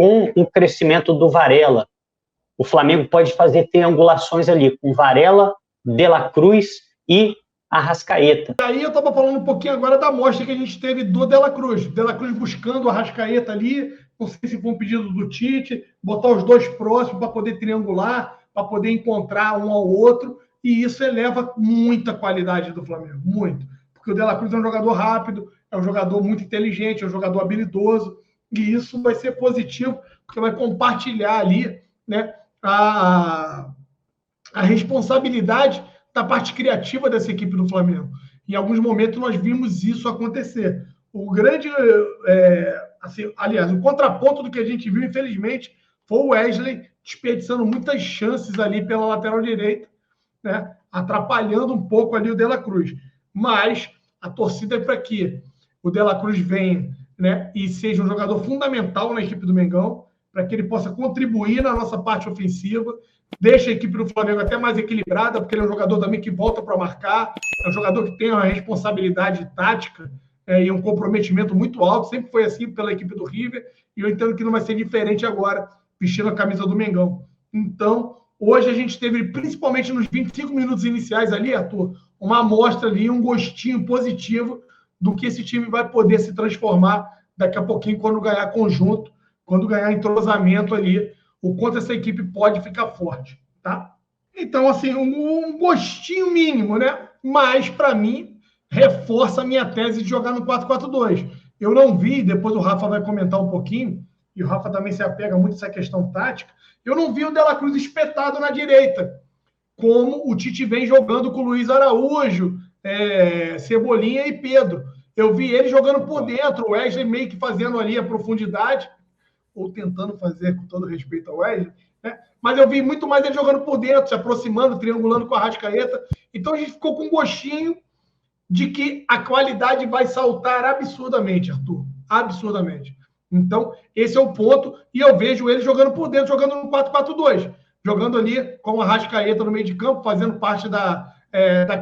com o crescimento do Varela, o Flamengo pode fazer triangulações ali com Varela, De La Cruz e Arrascaeta. Aí eu estava falando um pouquinho agora da amostra que a gente teve do De La Cruz. De La Cruz buscando o Arrascaeta ali, não sei se foi um pedido do Tite, botar os dois próximos para poder triangular, para poder encontrar um ao outro, e isso eleva muita qualidade do Flamengo, muito. Porque o De La Cruz é um jogador rápido, é um jogador muito inteligente, é um jogador habilidoso, e isso vai ser positivo, porque vai compartilhar ali, né, a responsabilidade da parte criativa dessa equipe do Flamengo. Em alguns momentos nós vimos isso acontecer. O grande, aliás, o contraponto do que a gente viu, infelizmente, foi o Wesley desperdiçando muitas chances ali pela lateral direita, né, atrapalhando um pouco ali o De La Cruz. Mas a torcida é para que o De La Cruz venha, né, e seja um jogador fundamental na equipe do Mengão, para que ele possa contribuir na nossa parte ofensiva, deixa a equipe do Flamengo até mais equilibrada, porque ele é um jogador também que volta para marcar, é um jogador que tem uma responsabilidade tática e um comprometimento muito alto, sempre foi assim pela equipe do River, e eu entendo que não vai ser diferente agora, vestindo a camisa do Mengão. Então, hoje a gente teve, principalmente nos 25 minutos iniciais ali, Arthur, uma amostra ali, um gostinho positivo do que esse time vai poder se transformar daqui a pouquinho quando ganhar conjunto, quando ganhar entrosamento ali, o quanto essa equipe pode ficar forte, tá? Então, assim, um gostinho mínimo, né? Mas, para mim, reforça a minha tese de jogar no 4-4-2. Eu não vi, depois o Rafa vai comentar um pouquinho, e o Rafa também se apega muito a essa questão tática, eu não vi o De La Cruz espetado na direita, como o Tite vem jogando com o Luiz Araújo, Cebolinha e Pedro. Eu vi ele jogando por dentro, o Wesley meio que fazendo ali a profundidade, ou tentando fazer, com todo respeito ao Wesley, né? Mas eu vi muito mais ele jogando por dentro, se aproximando, triangulando com a Arrascaeta. Então a gente ficou com um gostinho de que a qualidade vai saltar absurdamente, Arthur. Absurdamente. Então, esse é o ponto. E eu vejo ele jogando por dentro, jogando no 4-4-2. Jogando ali com a Arrascaeta no meio de campo, fazendo parte da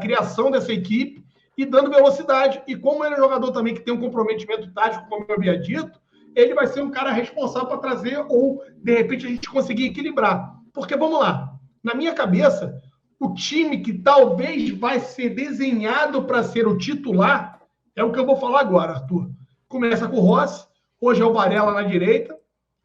criação dessa equipe e dando velocidade. E como ele é um jogador também que tem um comprometimento tático, como eu havia dito, ele vai ser um cara responsável para trazer ou, de repente, a gente conseguir equilibrar. Porque, vamos lá, na minha cabeça, o time que talvez vai ser desenhado para ser o titular é o que eu vou falar agora, Arthur. Começa com o Rossi, hoje é o Varela na direita,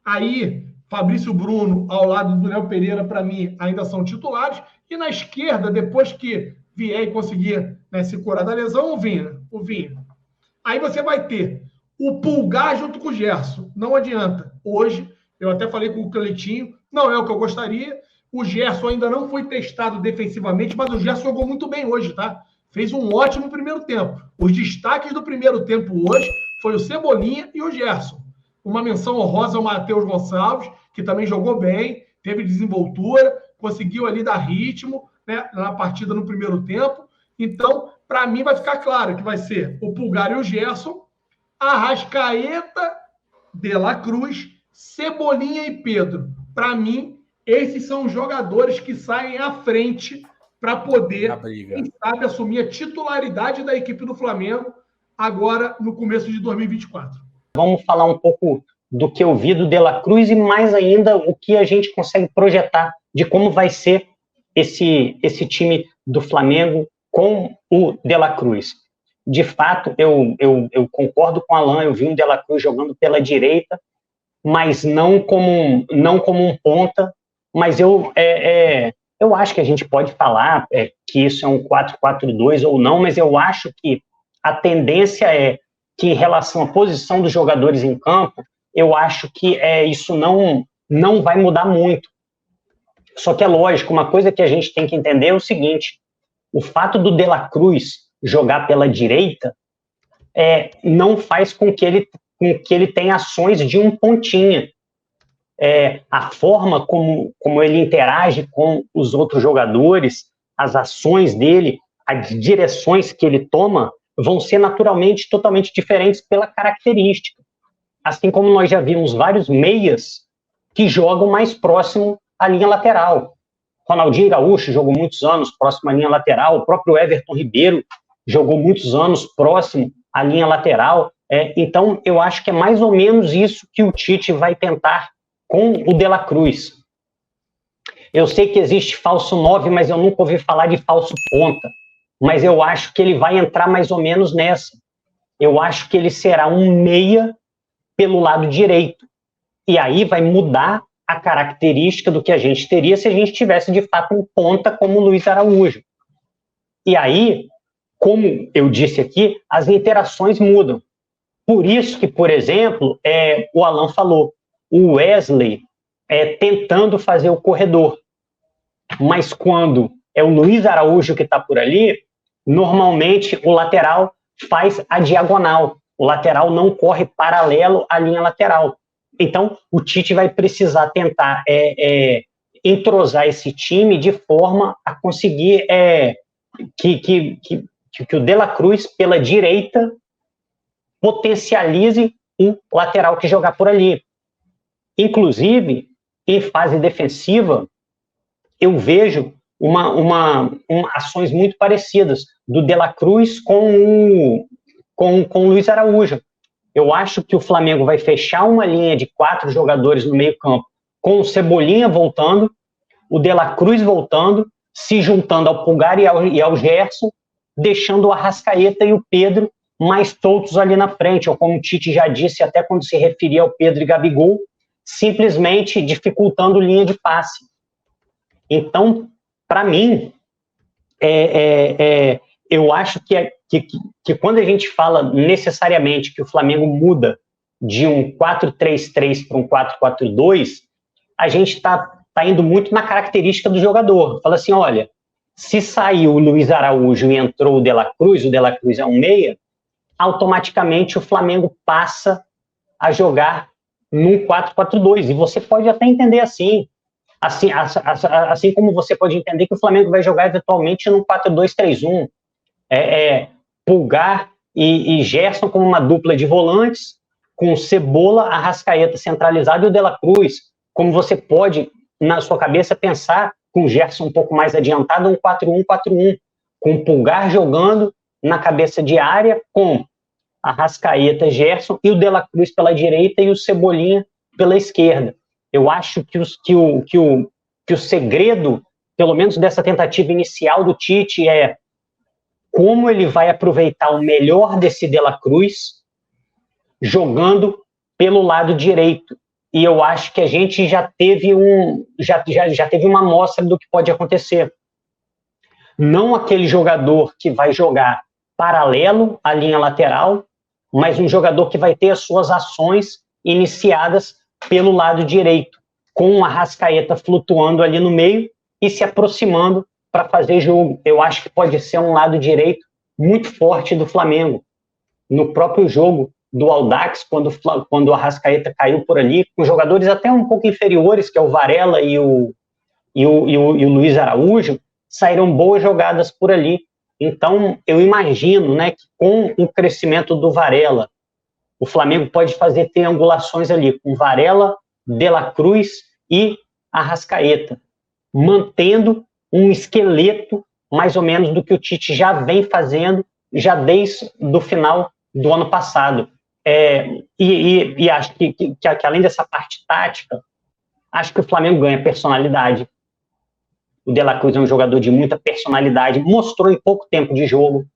aí Fabrício Bruno ao lado do Léo Pereira, para mim, ainda são titulares, e na esquerda, depois que vier e conseguir, né, se curar da lesão, o Vinha. Aí você vai ter o Pulgar junto com o Gerson. Não adianta. Hoje, eu até falei com o Cleitinho, não é o que eu gostaria. O Gerson ainda não foi testado defensivamente, mas o Gerson jogou muito bem hoje, tá? Fez um ótimo primeiro tempo. Os destaques do primeiro tempo hoje foi o Cebolinha e o Gerson. Uma menção honrosa ao Matheus Gonçalves, que também jogou bem, teve desenvoltura, conseguiu ali dar ritmo, né, na partida no primeiro tempo. Então, para mim, vai ficar claro que vai ser o Pulgar e o Gerson, Arrascaeta, De La Cruz, Cebolinha e Pedro. Para mim, esses são os jogadores que saem à frente para poder, quem sabe, assumir a titularidade da equipe do Flamengo agora no começo de 2024. Vamos falar um pouco do que eu vi do De La Cruz e mais ainda o que a gente consegue projetar de como vai ser esse time do Flamengo com o De La Cruz. De fato, eu concordo com o Alan, eu vi um De La Cruz jogando pela direita, mas não como um ponta, mas eu acho que a gente pode falar que isso é um 4-4-2 ou não, mas eu acho que a tendência é que, em relação à posição dos jogadores em campo, eu acho que isso não vai mudar muito. Só que é lógico, uma coisa que a gente tem que entender é o seguinte: o fato do De La Cruz jogar pela direita não faz com que ele tenha ações de um pontinha. A forma como ele interage com os outros jogadores, as ações dele, as direções que ele toma, vão ser naturalmente totalmente diferentes pela característica. Assim como nós já vimos vários meias que jogam mais próximo à linha lateral. Ronaldinho Gaúcho jogou muitos anos próximo à linha lateral, o próprio Everton Ribeiro jogou muitos anos próximo à linha lateral. Então, eu acho que é mais ou menos isso que o Tite vai tentar com o De La Cruz. Eu sei que existe falso 9, mas eu nunca ouvi falar de falso ponta. Mas eu acho que ele vai entrar mais ou menos nessa. Eu acho que ele será um meia pelo lado direito. E aí vai mudar a característica do que a gente teria se a gente tivesse, de fato, um ponta como o Luiz Araújo. E aí, como eu disse aqui, as interações mudam. Por isso que, por exemplo, o Alan falou, o Wesley tentando fazer o corredor. Mas quando é o Luiz Araújo que está por ali, normalmente o lateral faz a diagonal. O lateral não corre paralelo à linha lateral. Então, o Tite vai precisar tentar entrosar esse time de forma a conseguir que o De La Cruz, pela direita, potencialize o lateral que jogar por ali. Inclusive, em fase defensiva, eu vejo ações muito parecidas do De La Cruz com o Luiz Araújo. Eu acho que o Flamengo vai fechar uma linha de 4 jogadores no meio-campo, com o Cebolinha voltando, o De La Cruz voltando, se juntando ao Pulgar e ao Gerson, deixando o Arrascaeta e o Pedro mais soltos ali na frente, ou como o Tite já disse até quando se referia ao Pedro e Gabigol, simplesmente dificultando linha de passe. Então, para mim, eu acho que quando a gente fala necessariamente que o Flamengo muda de um 4-3-3 para um 4-4-2, a gente está indo muito na característica do jogador. Fala assim, olha, se saiu o Luiz Araújo e entrou o De La Cruz é um meia, automaticamente o Flamengo passa a jogar num 4-4-2. E você pode até entender assim. Assim como você pode entender que o Flamengo vai jogar eventualmente num 4-2-3-1. Pulgar e Gerson como uma dupla de volantes, com Cebola, Arrascaeta centralizado e o De La Cruz. Como você pode, na sua cabeça, pensar com o Gerson um pouco mais adiantado, um 4-1-4-1, com o Pulgar jogando na cabeça de área, com Arrascaeta, Gerson e o De La Cruz pela direita e o Cebolinha pela esquerda. Eu acho que o segredo, pelo menos dessa tentativa inicial do Tite, é como ele vai aproveitar o melhor desse De La Cruz jogando pelo lado direito. E eu acho que a gente já teve uma amostra do que pode acontecer. Não aquele jogador que vai jogar paralelo à linha lateral, mas um jogador que vai ter as suas ações iniciadas pelo lado direito, com o Arrascaeta flutuando ali no meio e se aproximando para fazer jogo. Eu acho que pode ser um lado direito muito forte do Flamengo. No próprio jogo do Audax, quando o Arrascaeta caiu por ali, com jogadores até um pouco inferiores, que é o Varela e o Luiz Araújo, saíram boas jogadas por ali. Então, eu imagino, né, que com o crescimento do Varela, o Flamengo pode fazer triangulações ali, com Varela, De La Cruz e Arrascaeta, mantendo um esqueleto mais ou menos do que o Tite já vem fazendo já desde o final do ano passado. E acho que além dessa parte tática, acho que o Flamengo ganha personalidade. O De La Cruz é um jogador de muita personalidade, mostrou em pouco tempo de jogo.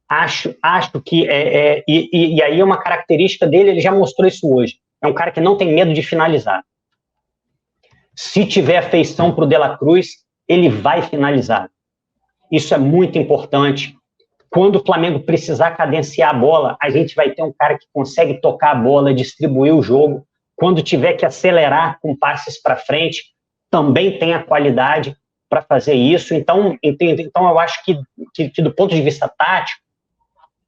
Acho que e aí é uma característica dele, ele já mostrou isso hoje. É um cara que não tem medo de finalizar. Se tiver afeição para o De La Cruz, ele vai finalizar. Isso é muito importante. Quando o Flamengo precisar cadenciar a bola, a gente vai ter um cara que consegue tocar a bola, distribuir o jogo. Quando tiver que acelerar com passes para frente, também tem a qualidade para fazer isso. Então eu acho que do ponto de vista tático,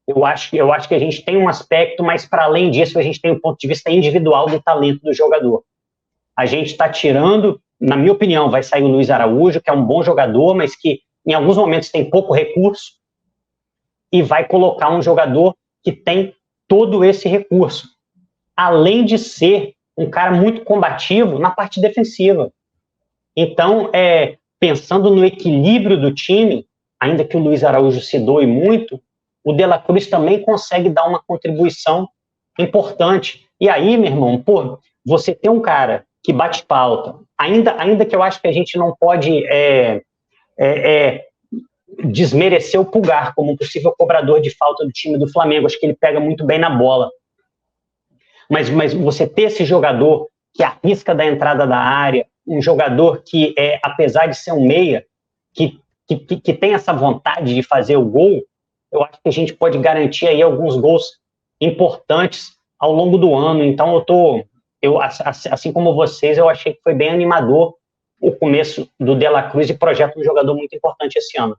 eu acho que a gente tem um aspecto, mas para além disso, a gente tem um ponto de vista individual do talento do jogador. A gente está tirando, na minha opinião, vai sair o Luiz Araújo, que é um bom jogador, mas que em alguns momentos tem pouco recurso, e vai colocar um jogador que tem todo esse recurso, além de ser um cara muito combativo na parte defensiva. Então, pensando no equilíbrio do time, ainda que o Luiz Araújo se doe muito, o De La Cruz também consegue dar uma contribuição importante. E aí, meu irmão, você tem um cara que bate falta. Ainda que eu acho que a gente não pode desmerecer o Pulgar como um possível cobrador de falta do time do Flamengo. Acho que ele pega muito bem na bola. Mas você ter esse jogador que arrisca da entrada da área, um jogador que, apesar de ser um meia, que tem essa vontade de fazer o gol, eu acho que a gente pode garantir aí alguns gols importantes ao longo do ano. Então, assim como vocês, eu achei que foi bem animador o começo do De La Cruz e projeta um jogador muito importante esse ano.